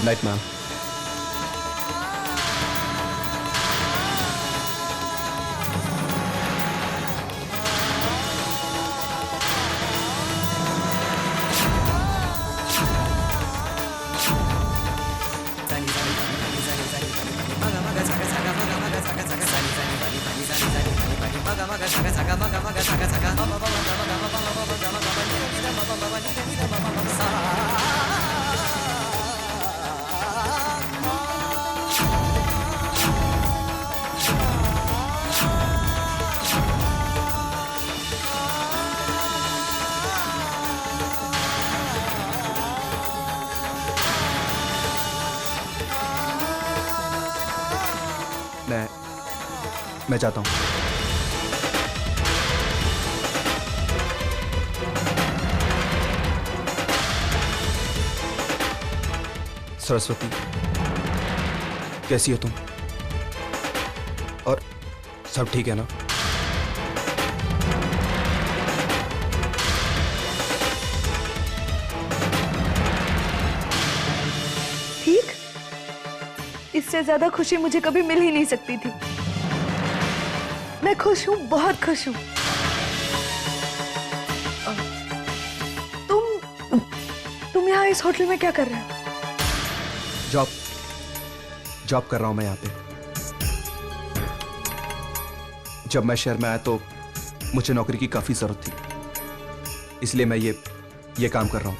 Good night ma'am. मैं जाता हूँ। सरस्वती, कैसी हो तुम? और सब ठीक है ना? ठीक? इससे ज्यादा खुशी मुझे कभी मिल ही नहीं सकती थी। मैं खुश हूँ, बहुत खुश हूँ। तुम यहाँ इस होटल में क्या कर रहे हो? जॉब कर रहा हूं मैं यहाँ पे। जब मैं शहर में आया तो मुझे नौकरी की काफी जरूरत थी, इसलिए मैं ये काम कर रहा हूं।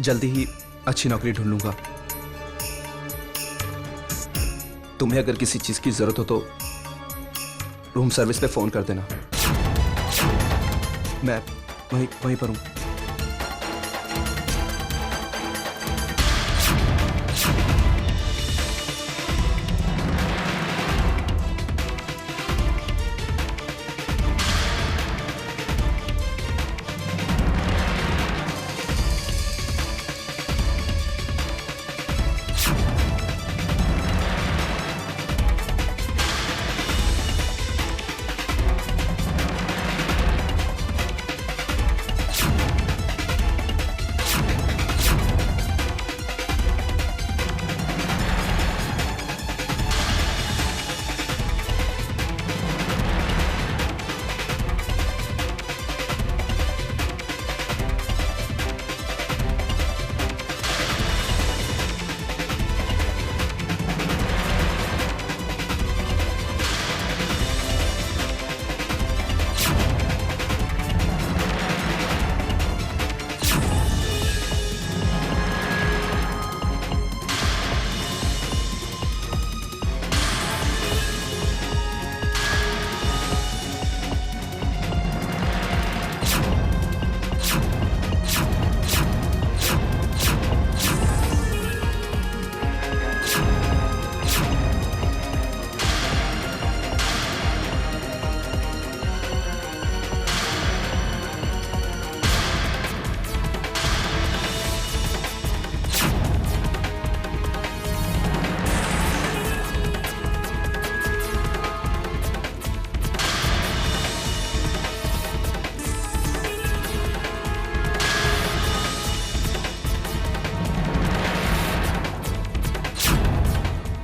जल्दी ही अच्छी नौकरी ढूंढ लूंगा। तुम्हें अगर किसी चीज की जरूरत हो तो रूम सर्विस पे फोन कर देना, मैं वहीं पर हूं।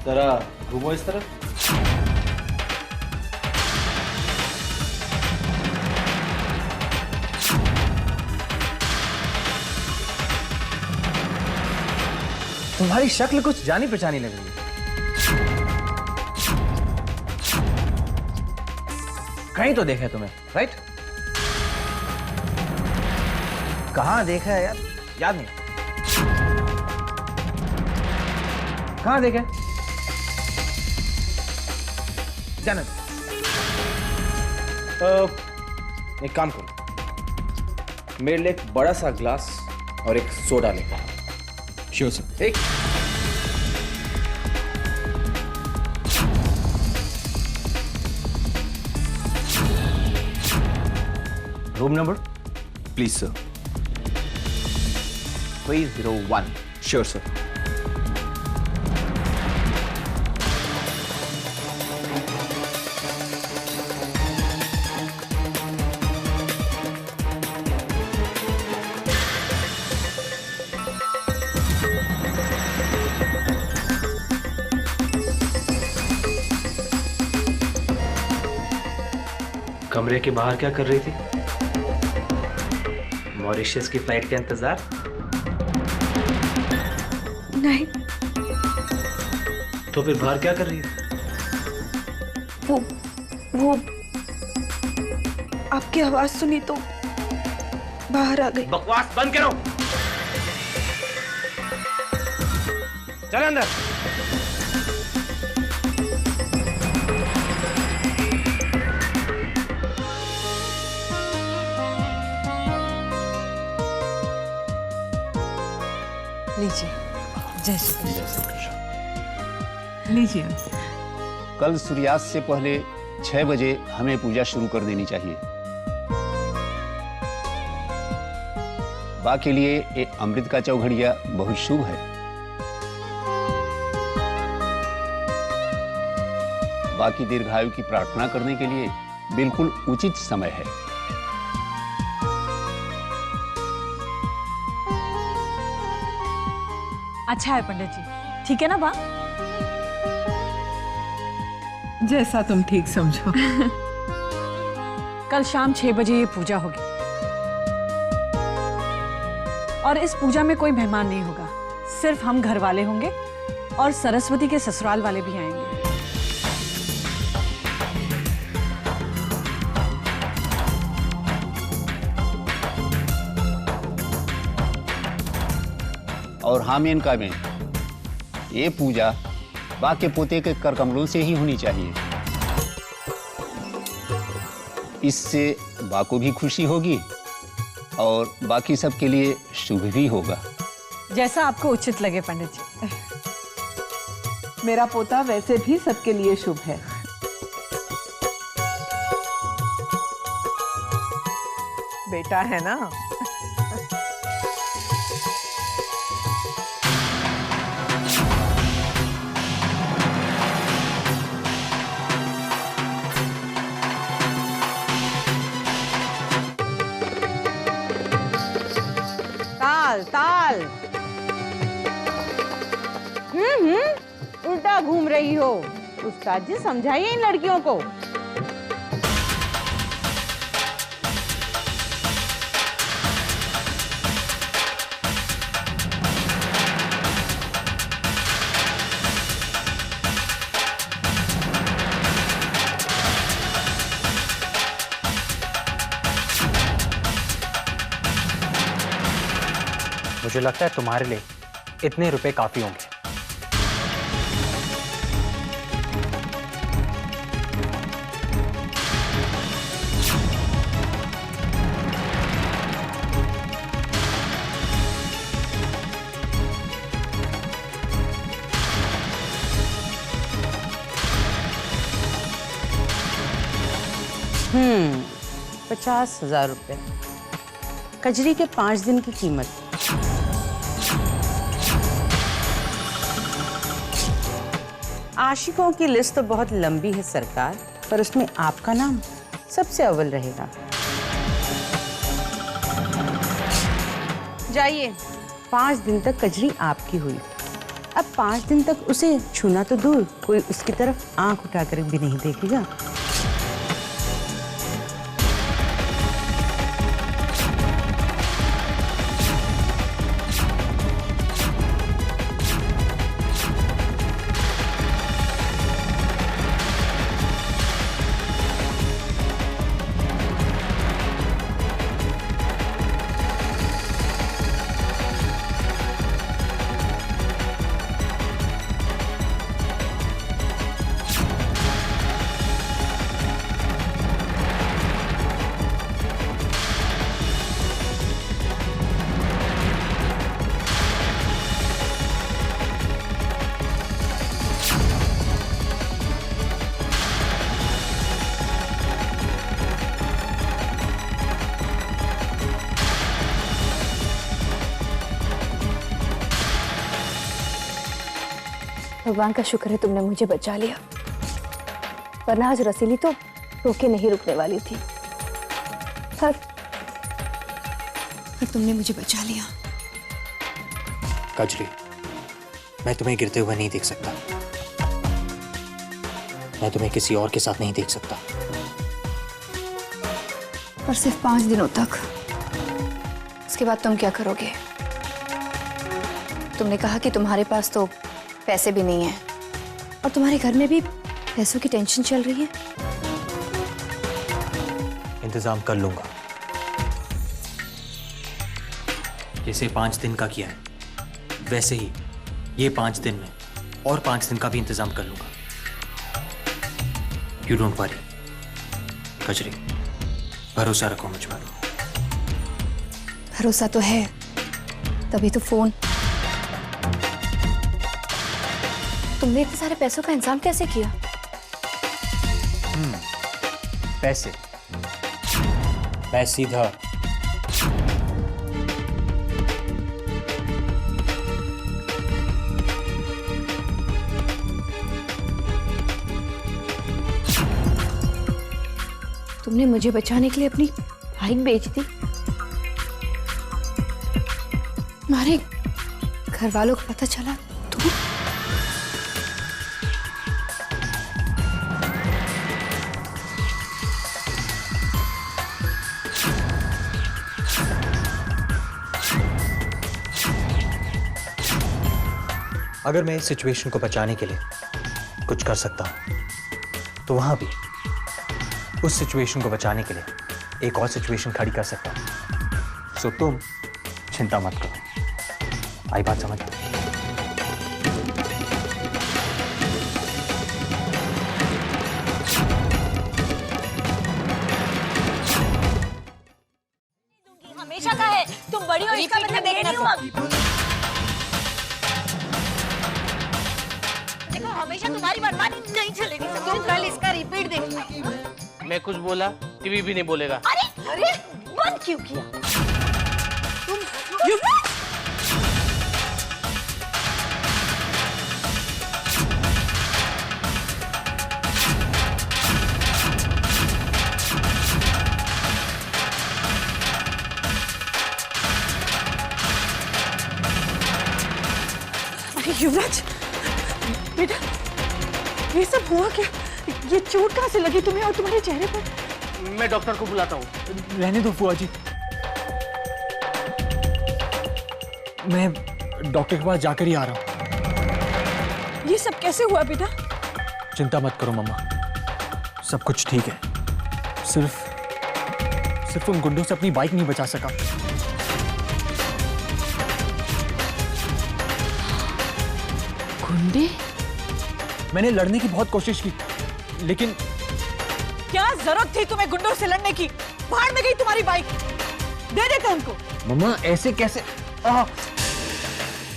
जरा घूमो इस तरफ। तुम्हारी शक्ल कुछ जानी पहचानी लग रही है। कहीं तो देखा है तुम्हें, राइट? कहाँ देखा है यार, याद नहीं। कहाँ देखा है? जाना। एक काम करो, मेरे लिए एक बड़ा सा ग्लास और एक सोडा लेकर। Sure sir. एक room number please sir. 301। Sure sir. कमरे के बाहर क्या कर रही थी? मॉरिशस की फ्लाइट का इंतजार? नहीं, तो फिर बाहर क्या कर रही है? वो आपकी आवाज सुनी तो बाहर आ गई। बकवास बंद करो। चले अंदर। लीजिए। जय श्री कृष्ण। लीजिए। कल सूर्यास्त से पहले 6 बजे हमें पूजा शुरू कर देनी चाहिए। बा के लिए ये अमृत का चौघड़िया बहुत शुभ है। बा की दीर्घायु की प्रार्थना करने के लिए बिल्कुल उचित समय है। अच्छा है पंडित जी, ठीक है ना बा? जैसा तुम ठीक समझो। कल शाम 6 बजे ये पूजा होगी और इस पूजा में कोई मेहमान नहीं होगा, सिर्फ हम घर वाले होंगे और सरस्वती के ससुराल वाले भी आएंगे। और हाँ मेनका में ये पूजा बा के पोते के कर कमलों से ही होनी चाहिए। इससे बा को भी खुशी होगी और बाकी सबके लिए शुभ भी होगा। जैसा आपको उचित लगे पंडित जी। मेरा पोता वैसे भी सबके लिए शुभ है। बेटा है ना। ताल ताल। उल्टा घूम रही हो। उस्ताद जी समझाइए इन लड़कियों को। मुझे लगता है तुम्हारे लिए इतने रुपए काफी होंगे। हम्म, 50,000 रुपए। कजरी के 5 दिन की कीमत। आशिकों की लिस्ट तो बहुत लंबी है सरकार, पर उसमें आपका नाम सबसे अव्वल रहेगा। जाइए। 5 दिन तक कजरी आपकी हुई। अब 5 दिन तक उसे छूना तो दूर, कोई उसकी तरफ आंख उठाकर भी नहीं देखेगा। भगवान का शुक्र है तुमने मुझे बचा लिया, वरना आज रसीली तो रोके नहीं रुकने वाली थी। पर तुमने मुझे बचा लिया। कजरी, मैं तुम्हें गिरते हुए नहीं देख सकता। मैं तुम्हें किसी और के साथ नहीं देख सकता। पर सिर्फ 5 दिनों तक। उसके बाद तुम क्या करोगे? तुमने कहा कि तुम्हारे पास तो पैसे भी नहीं है और तुम्हारे घर में भी पैसों की टेंशन चल रही है। इंतजाम कर लूंगा। जैसे 5 दिन का किया है वैसे ही ये 5 दिन में और 5 दिन का भी इंतजाम कर लूंगा। यू डोंट वरी कजरी, भरोसा रखो मुझ पर। भरोसा तो है, तभी तो फोन। तुमने इतने सारे पैसों का इंतजाम कैसे किया? पैसे मैं सीधा तुमने मुझे बचाने के लिए अपनी बाइक बेच दी। तुम्हारे घर वालों को पता चला तो? अगर मैं इस सिचुएशन को बचाने के लिए कुछ कर सकता हूं तो वहां भी उस सिचुएशन को बचाने के लिए एक और सिचुएशन खड़ी कर सकता हूं। सो तुम चिंता मत करो। आई बात समझ? हमेशा का है, तुम बड़ी हो इसका मतलब देखना तुम। देखो हमेशा तुम्हारी मनमानी नहीं चलेगी। तुम कल इसका रिपीट देखना। मैं कुछ बोला टीवी भी नहीं बोलेगा। अरे अरे बंद क्यों किया? तुम युवराज! अरे युवराज बेटा, ये सब हुआ क्या? ये चोट कहाँ से लगी तुम्हें और तुम्हारे चेहरे पर? मैं डॉक्टर को बुलाता हूँ। रहने दो फुआ जी, मैं डॉक्टर के पास जाकर ही आ रहा हूँ। ये सब कैसे हुआ बेटा? चिंता मत करो मम्मा, सब कुछ ठीक है। सिर्फ उन गुंडों से अपनी बाइक नहीं बचा सका। गुंडे? मैंने लड़ने की बहुत कोशिश की लेकिन क्या जरूरत थी तुम्हें गुंडों से लड़ने की? भाड़ में गई तुम्हारी बाइक, दे देते उनको। मम्मा ऐसे कैसे?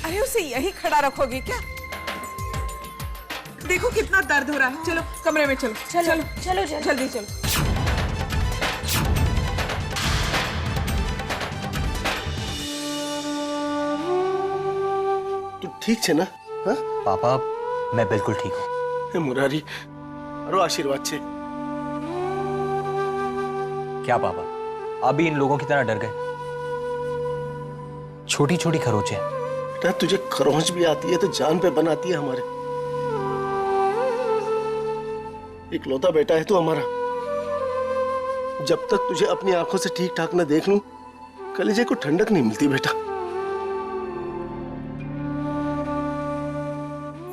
अरे उसे यही खड़ा रखोगे क्या? देखो कितना दर्द हो रहा है। चलो कमरे में चलो। चलो चलो जल्दी चलो। तू ठीक छे ना? हाँ? पापा मैं बिल्कुल ठीक हूँ। हे मुरारी, अरो आशीर्वाद छे। क्या पापा, आप भी इन लोगों की तरह डर गए? छोटी छोटी खरोंचे हैं। बेटा तुझे खरोंच भी आती है तो जान पे बनाती है हमारे। इकलौता बेटा है तू हमारा। जब तक तुझे अपनी आंखों से ठीक ठाक न देख लूं, कलेजे को ठंडक नहीं मिलती बेटा।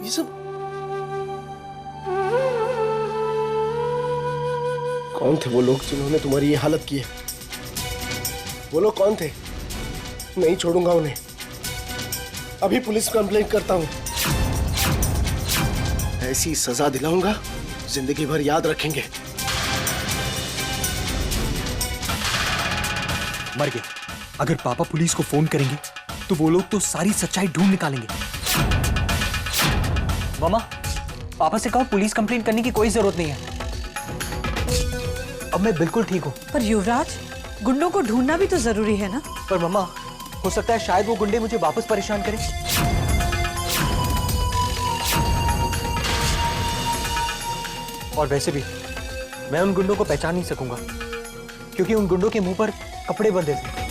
ये सब कौन थे वो लोग जिन्होंने तुम्हारी ये हालत की है? वो लोग कौन थे? नहीं छोड़ूंगा उन्हें। अभी पुलिस कंप्लेंट करता हूं। ऐसी सजा दिलाऊंगा जिंदगी भर याद रखेंगे। मर गए। अगर पापा पुलिस को फोन करेंगे तो वो लोग तो सारी सच्चाई ढूंढ निकालेंगे। मामा, पापा से कहो पुलिस कंप्लेंट करने की कोई जरूरत नहीं है। अब मैं बिल्कुल ठीक हूँ। पर युवराज, गुंडों को ढूंढना भी तो जरूरी है ना? पर मम्मा, हो सकता है शायद वो गुंडे मुझे वापस परेशान करें। और वैसे भी मैं उन गुंडों को पहचान नहीं सकूंगा क्योंकि उन गुंडों के मुंह पर कपड़े बंधे थे।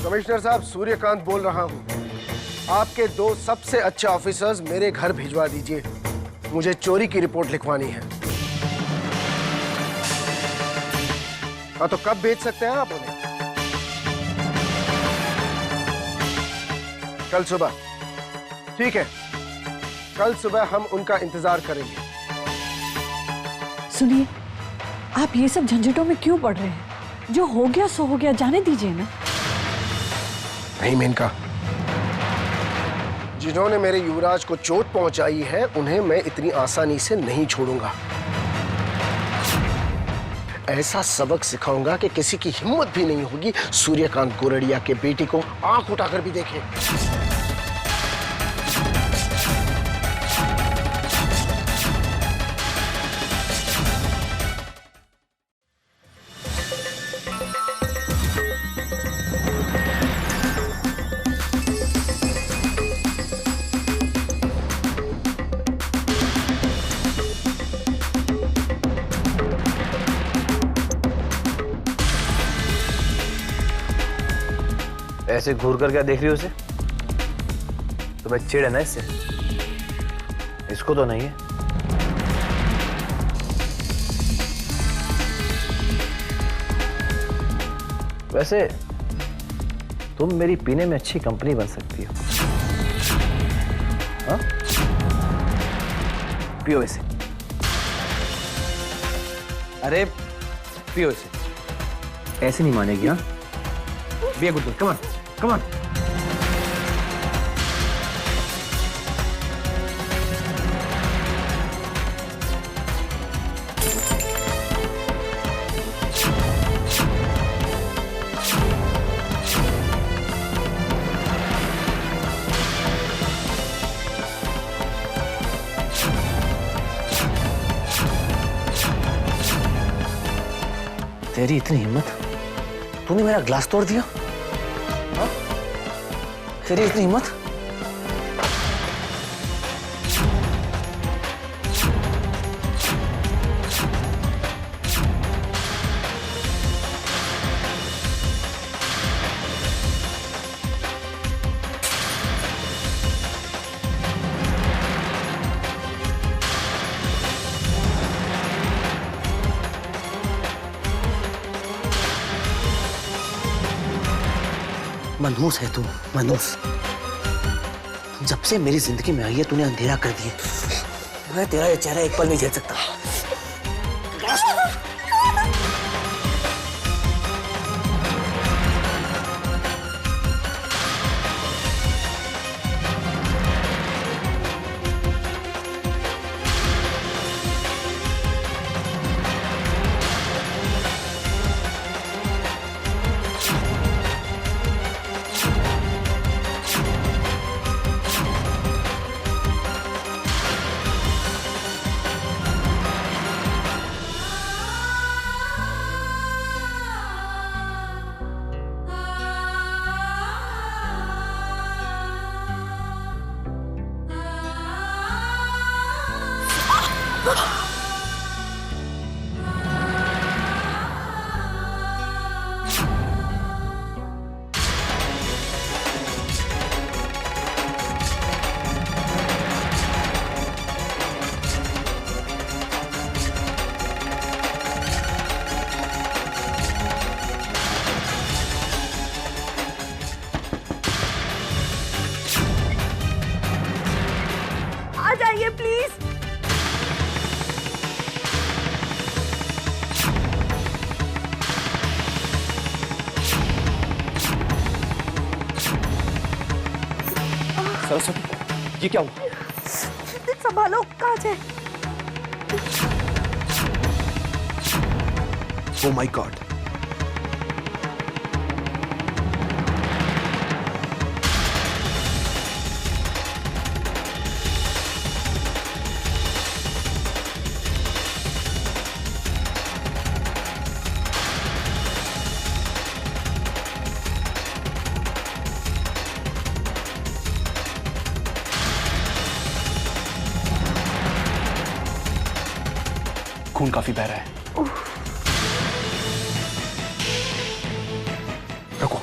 कमिश्नर साहब, सूर्यकांत बोल रहा हूं। आपके 2 सबसे अच्छे ऑफिसर्स मेरे घर भिजवा दीजिए। मुझे चोरी की रिपोर्ट लिखवानी है। हाँ, तो कब भेज सकते हैं आप उन्हें? कल सुबह। ठीक है, कल सुबह हम उनका इंतजार करेंगे। सुनिए, आप ये सब झंझटों में क्यों पड़ रहे हैं? जो हो गया सो हो गया, जाने दीजिए ना। नहीं मेनका, जिन्होंने मेरे युवराज को चोट पहुंचाई है उन्हें मैं इतनी आसानी से नहीं छोड़ूंगा। ऐसा सबक सिखाऊंगा कि किसी की हिम्मत भी नहीं होगी सूर्यकांत गोरड़िया के बेटे को आंख उठाकर भी देखे। ऐसे घूर कर क्या देख रही हो उसे? तुम्हें चिढ़ है ना इससे? इसको तो नहीं है। वैसे तुम मेरी पीने में अच्छी कंपनी बन सकती हो। हाँ? पियो इसे। अरे पियो इसे। ऐसे नहीं मानेगी। हाँ, be a good girl, come on, come on. तेरी इतनी हिम्मत, तूने मेरा ग्लास तोड़ दिया? हाँ? तेरी इतनी हिम्मत? मनहूस है तू, मनहूस। जब से मेरी जिंदगी में आई है तूने अंधेरा कर दिया। मैं तेरा ये चेहरा एक पल नहीं झेल सकता। आ जाइए प्लीज। सरस्वती, ये क्या हुआ? संभालो, कहाँ जाए? ओ माय गॉड, खून काफी बह रहा है। रुको।